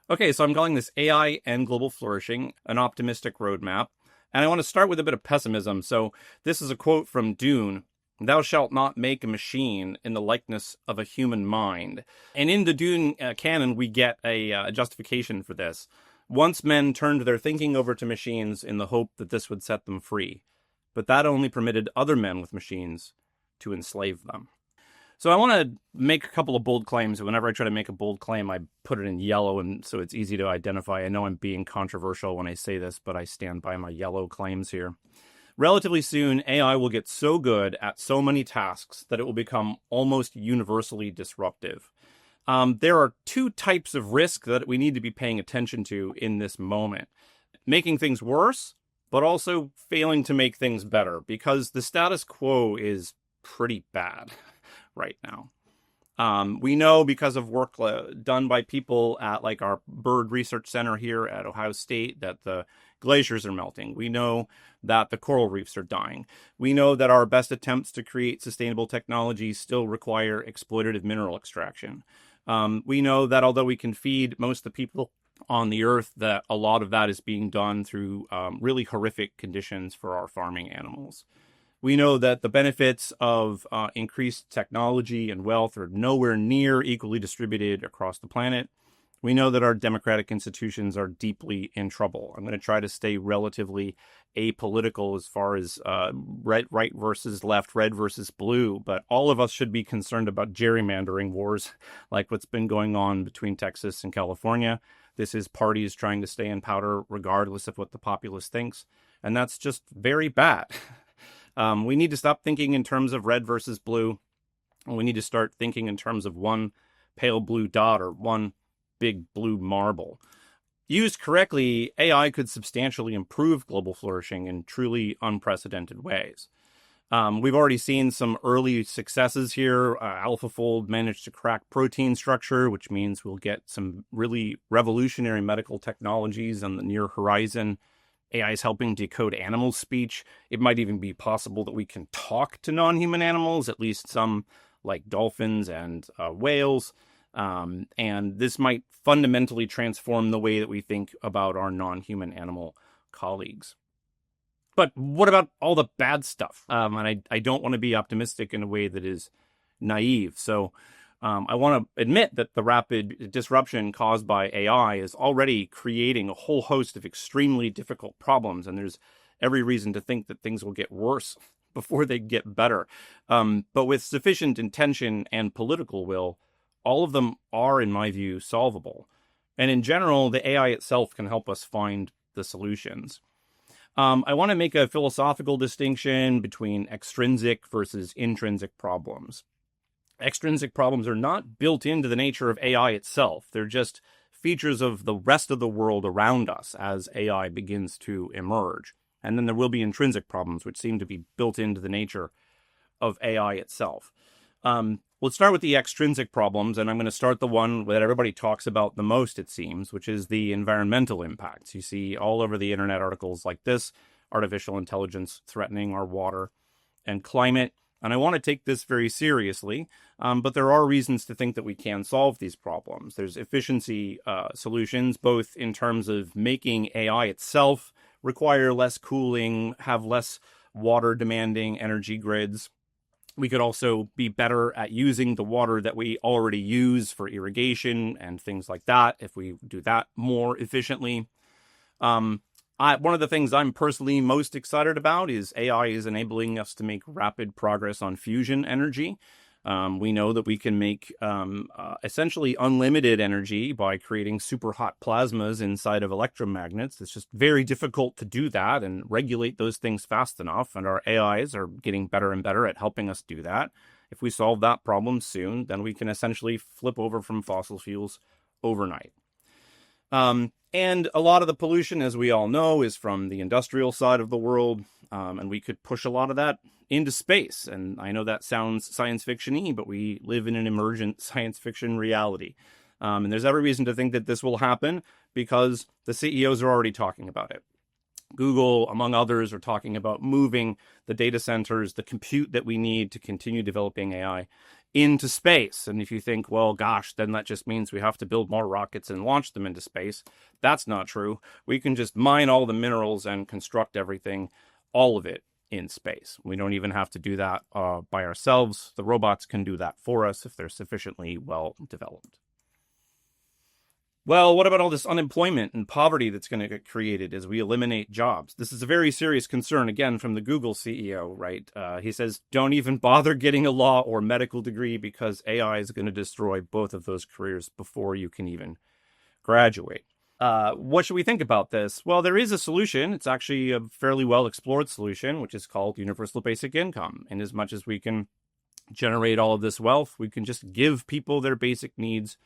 Okay, so I'm calling this AI and Global Flourishing, an optimistic roadmap. And I want to start with a bit of pessimism. So this is a quote from Dune. Thou shalt not make a machine in the likeness of a human mind. And in the Dune canon, we get a justification for this. Once men turned their thinking over to machines in the hope that this would set them free. But that only permitted other men with machines to enslave them. So I want to make a couple of bold claims. Whenever I try to make a bold claim, I put it in yellow, and so it's easy to identify. I know I'm being controversial when I say this, but I stand by my yellow claims here. Relatively soon, AI will get so good at so many tasks that it will become almost universally disruptive. There are two types of risk that we need to be paying attention to in this moment. Making things worse, but also failing to make things better, because the status quo is pretty bad right now. We know because of work done by people at like our bird research center here at Ohio State that the glaciers are melting. We know that the coral reefs are dying. We know that our best attempts to create sustainable technologies still require exploitative mineral extraction. We know that although we can feed most of the people on the earth, that a lot of that is being done through really horrific conditions for our farming animals. We know that the benefits of increased technology and wealth are nowhere near equally distributed across the planet. We know that our democratic institutions are deeply in trouble. I'm going to try to stay relatively apolitical as far as right versus left, red versus blue, but all of us should be concerned about gerrymandering wars like what's been going on between Texas and California. This is parties trying to stay in power regardless of what the populace thinks, and that's just very bad. We need to stop thinking in terms of red versus blue. We need to start thinking in terms of one pale blue dot or one big blue marble. Used correctly, AI could substantially improve global flourishing in truly unprecedented ways. We've already seen some early successes here. AlphaFold managed to crack protein structure, which means we'll get some really revolutionary medical technologies on the near horizon. AI is helping decode animal speech. It might even be possible that we can talk to non-human animals, at least some like dolphins and whales. And this might fundamentally transform the way that we think about our non-human animal colleagues. But what about all the bad stuff? And I don't want to be optimistic in a way that is naive. So I want to admit that the rapid disruption caused by AI is already creating a whole host of extremely difficult problems, and there's every reason to think that things will get worse before they get better. But with sufficient intention and political will, all of them are, in my view, solvable. And in general, the AI itself can help us find the solutions. I want to make a philosophical distinction between extrinsic versus intrinsic problems. Extrinsic problems are not built into the nature of AI itself. They're just features of the rest of the world around us as AI begins to emerge. And then there will be intrinsic problems, which seem to be built into the nature of AI itself. Let's start with the extrinsic problems, and I'm going to start the one that everybody talks about the most, it seems, which is the environmental impacts. You see all over the internet articles like this, artificial intelligence threatening our water and climate. And I want to take this very seriously, but there are reasons to think that we can solve these problems. There's efficiency solutions, both in terms of making AI itself require less cooling, have less water-demanding energy grids. We could also be better at using the water that we already use for irrigation and things like that if we do that more efficiently. One of the things I'm personally most excited about is AI is enabling us to make rapid progress on fusion energy. We know that we can make essentially unlimited energy by creating super hot plasmas inside of electromagnets. It's just very difficult to do that and regulate those things fast enough. And our AIs are getting better and better at helping us do that. If we solve that problem soon, then we can essentially flip over from fossil fuels overnight. And a lot of the pollution, as we all know, is from the industrial side of the world, and we could push a lot of that into space. And I know that sounds science fiction-y, but we live in an emergent science fiction reality. And there's every reason to think that this will happen because the CEOs are already talking about it. Google, among others, are talking about moving the data centers, the compute that we need to continue developing AI into space. And if you think, well, gosh, then that just means we have to build more rockets and launch them into space. That's not true. We can just mine all the minerals and construct everything, all of it, in space. We don't even have to do that by ourselves. The robots can do that for us if they're sufficiently well developed. Well, what about all this unemployment and poverty that's going to get created as we eliminate jobs? This is a very serious concern, again, from the Google CEO, right? He says, don't even bother getting a law or medical degree because AI is going to destroy both of those careers before you can even graduate. What should we think about this? Well, there is a solution. It's actually a fairly well-explored solution, which is called universal basic income. And as much as we can generate all of this wealth, we can just give people their basic needs,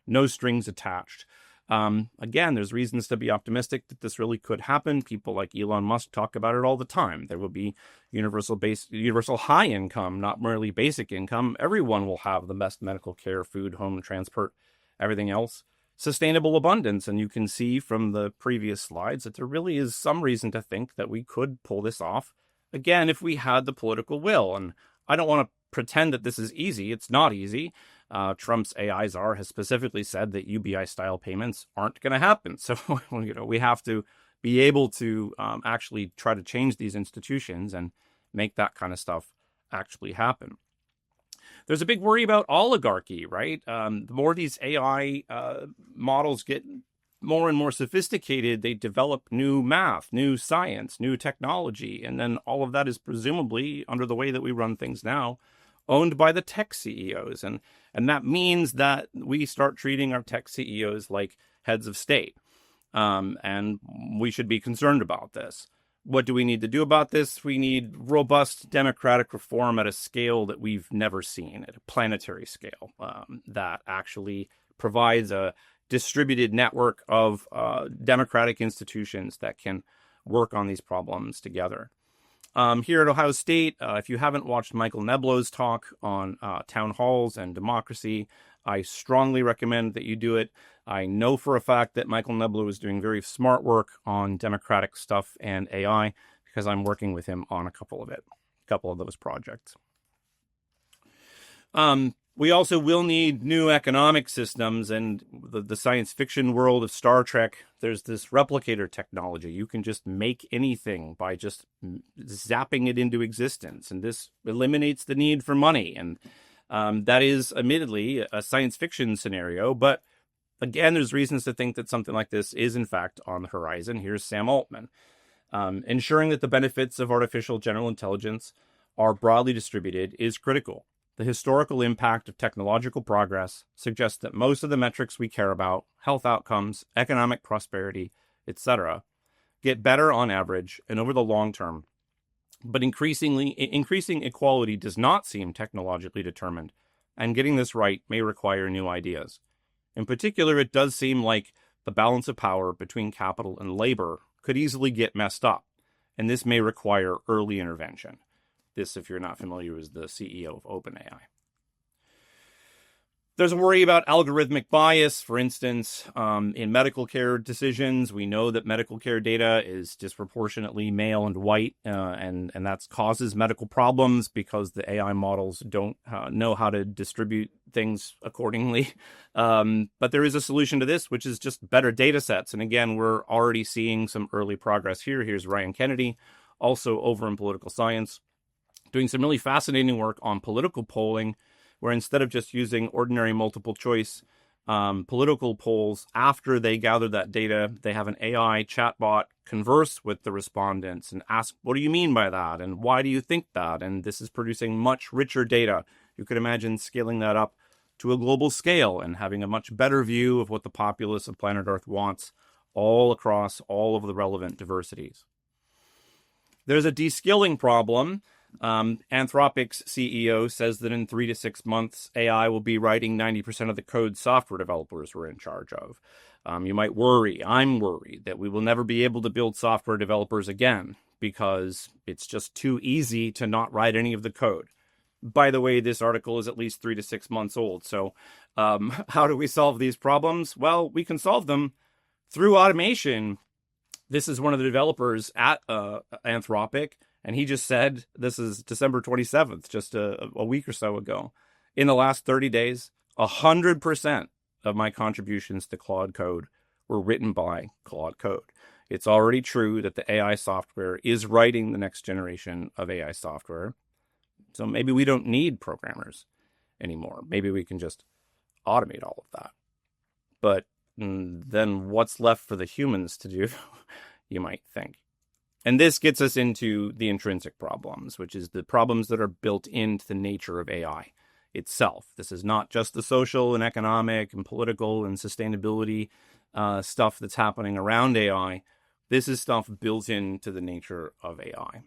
no strings attached. Again, there's reasons to be optimistic that this really could happen. People like Elon Musk talk about it all the time. There will be universal high income, not merely basic income. Everyone will have the best medical care, food, home, transport, everything else. Sustainable abundance. And you can see from the previous slides that there really is some reason to think that we could pull this off, again, if we had the political will. And I don't want to pretend that this is easy. It's not easy. Trump's AI czar has specifically said that UBI-style payments aren't going to happen. So, we have to be able to actually try to change these institutions and make that kind of stuff actually happen. There's a big worry about oligarchy, right? The more these AI models get more and more sophisticated, they develop new math, new science, new technology, and then all of that is presumably, under the way that we run things now, owned by the tech CEOs. And that means that we start treating our tech CEOs like heads of state. And we should be concerned about this. What do we need to do about this? We need robust democratic reform at a scale that we've never seen, at a planetary scale, that actually provides a distributed network of democratic institutions that can work on these problems together. Here at Ohio State, if you haven't watched Michael Neblow's talk on town halls and democracy, I strongly recommend that you do it. I know for a fact that Michael Neblow is doing very smart work on democratic stuff and AI because I'm working with him on a couple of those projects. We also will need new economic systems, and the science fiction world of Star Trek, there's this replicator technology. You can just make anything by just zapping it into existence, and this eliminates the need for money. And that is admittedly a science fiction scenario, but again, there's reasons to think that something like this is in fact on the horizon. Here's Sam Altman. Ensuring that the benefits of artificial general intelligence are broadly distributed is critical. The historical impact of technological progress suggests that most of the metrics we care about, health outcomes, economic prosperity, etc., get better on average and over the long term. But increasing equality does not seem technologically determined, and getting this right may require new ideas. In particular, it does seem like the balance of power between capital and labor could easily get messed up, and this may require early intervention. This, if you're not familiar, is the CEO of OpenAI. There's a worry about algorithmic bias. For instance, in medical care decisions, we know that medical care data is disproportionately male and white, and that causes medical problems because the AI models don't know how to distribute things accordingly. But there is a solution to this, which is just better data sets. And again, we're already seeing some early progress here. Here's Ryan Kennedy, also over in political science, doing some really fascinating work on political polling, where instead of just using ordinary multiple choice political polls, after they gather that data, they have an AI chatbot converse with the respondents and ask, what do you mean by that? And why do you think that? And this is producing much richer data. You could imagine scaling that up to a global scale and having a much better view of what the populace of planet Earth wants all across all of the relevant diversities. There's a de-skilling problem. Anthropic's CEO says that in 3 to 6 months, AI will be writing 90% of the code software developers were in charge of. You might worry, I'm worried, that we will never be able to build software developers again because it's just too easy to not write any of the code. By the way, this article is at least 3 to 6 months old. So how do we solve these problems? Well, we can solve them through automation This is one of the developers at Anthropic, and he just said, this is December 27th, just a week or so ago, in the last 30 days, 100% of my contributions to Claude Code were written by Claude Code. It's already true that the AI software is writing the next generation of AI software. So maybe we don't need programmers anymore. Maybe we can just automate all of that. But then what's left for the humans to do, you might think. And this gets us into the intrinsic problems, which is the problems that are built into the nature of AI itself. This is not just the social and economic and political and sustainability stuff that's happening around AI. This is stuff built into the nature of AI.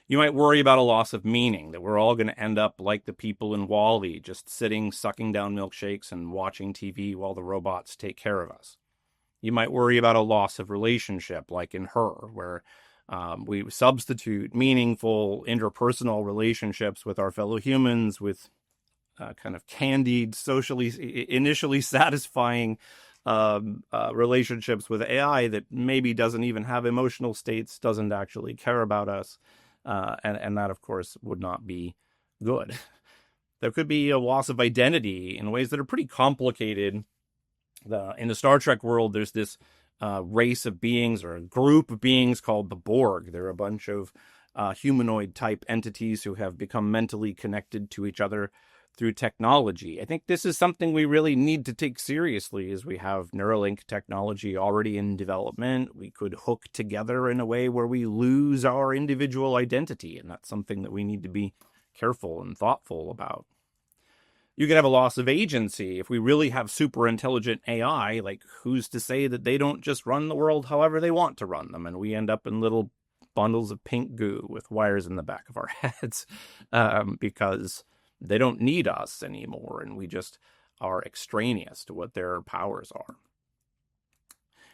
You might worry about a loss of meaning, that we're all going to end up like the people in WALL-E, just sitting, sucking down milkshakes and watching TV while the robots take care of us. You might worry about a loss of relationship, like in Her, where we substitute meaningful interpersonal relationships with our fellow humans with kind of candied, socially, initially satisfying relationships with AI that maybe doesn't even have emotional states, doesn't actually care about us. And that, of course, would not be good. There could be a loss of identity in ways that are pretty complicated. In the Star Trek world, there's this race of beings, or a group of beings called the Borg. They're a bunch of humanoid-type entities who have become mentally connected to each other through technology. I think this is something we really need to take seriously, as we have Neuralink technology already in development. We could hook together in a way where we lose our individual identity, and that's something that we need to be careful and thoughtful about. You could have a loss of agency. If we really have super intelligent AI, like, who's to say that they don't just run the world however they want to run them, and we end up in little bundles of pink goo with wires in the back of our heads because they don't need us anymore, and we just are extraneous to what their powers are.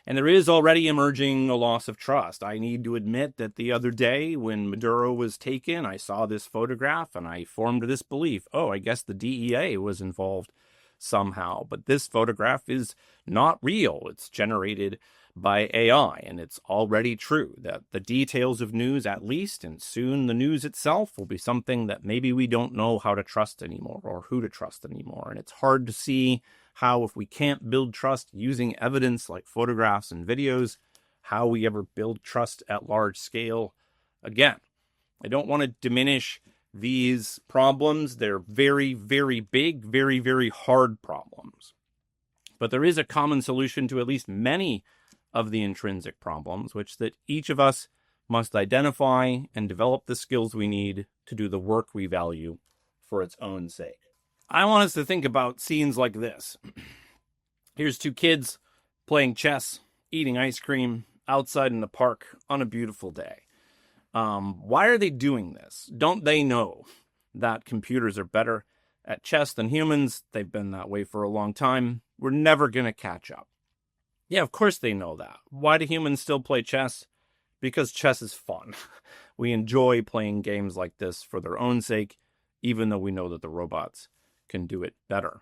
And there is already emerging a loss of trust. I need to admit that the other day when Maduro was taken, I saw this photograph and I formed this belief, oh, I guess the DEA was involved somehow. But this photograph is not real. It's generated by AI, and it's already true that the details of news, at least, and soon the news itself, will be something that maybe we don't know how to trust anymore, or who to trust anymore. And it's hard to see how, if we can't build trust using evidence like photographs and videos, how we ever build trust at large scale again. I don't want to diminish these problems. They're very, very big, very, very hard problems. But there is a common solution to at least many of the intrinsic problems, which that each of us must identify and develop the skills we need to do the work we value for its own sake. I want us to think about scenes like this. Here's two kids playing chess, eating ice cream outside in the park on a beautiful day. Why are they doing this? Don't they know that computers are better at chess than humans? They've been that way for a long time. We're never going to catch up. Yeah, of course they know that. Why do humans still play chess? Because chess is fun. We enjoy playing games like this for their own sake, even though we know that the robots can do it better.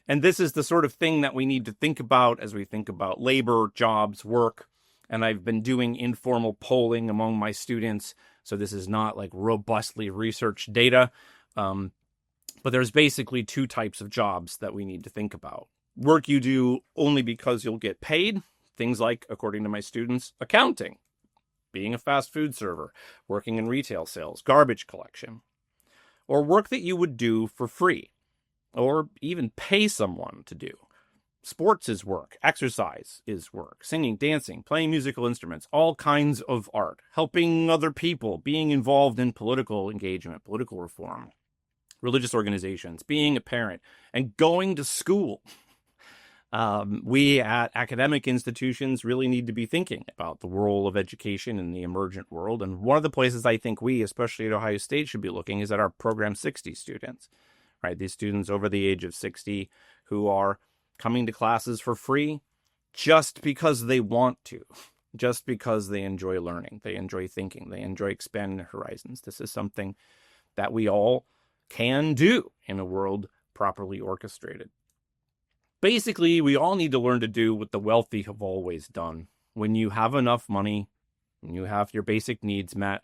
And this is the sort of thing that we need to think about as we think about labor, jobs, work. And I've been doing informal polling among my students, so this is not like robustly researched data. But there's basically two types of jobs that we need to think about. Work you do only because you'll get paid. Things like, according to my students, accounting, being a fast food server, working in retail sales, garbage collection. Or work that you would do for free, or even pay someone to do. Sports is work. Exercise is work. Singing, dancing, playing musical instruments, all kinds of art. Helping other people, being involved in political engagement, political reform, religious organizations, being a parent, and going to school. We at academic institutions really need to be thinking about the role of education in the emergent world. And one of the places I think we, especially at Ohio State, should be looking is at our Program 60 students, right? These students over the age of 60 who are coming to classes for free just because they want to, just because they enjoy learning, they enjoy thinking, they enjoy expanding their horizons. This is something that we all can do in a world properly orchestrated. Basically, we all need to learn to do what the wealthy have always done, when you have enough money, when you have your basic needs met,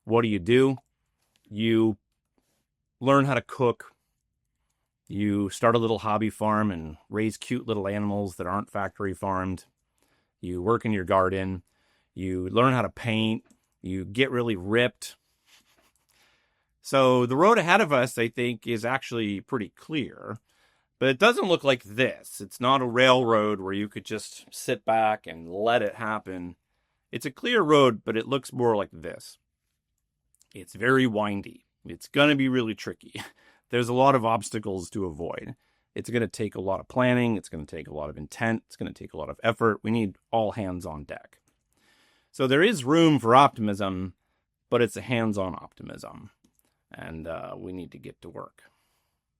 what do? You learn how to cook. You start a little hobby farm and raise cute little animals that aren't factory farmed. You work in your garden. You learn how to paint. You get really ripped. So the road ahead of us, I think, is actually pretty clear. But it doesn't look like this. It's not a railroad where you could just sit back and let it happen. It's a clear road, but it looks more like this. It's very windy. It's going to be really tricky. There's a lot of obstacles to avoid. It's going to take a lot of planning. It's going to take a lot of intent. It's going to take a lot of effort. We need all hands on deck. So there is room for optimism, but it's a hands-on optimism. And we need to get to work.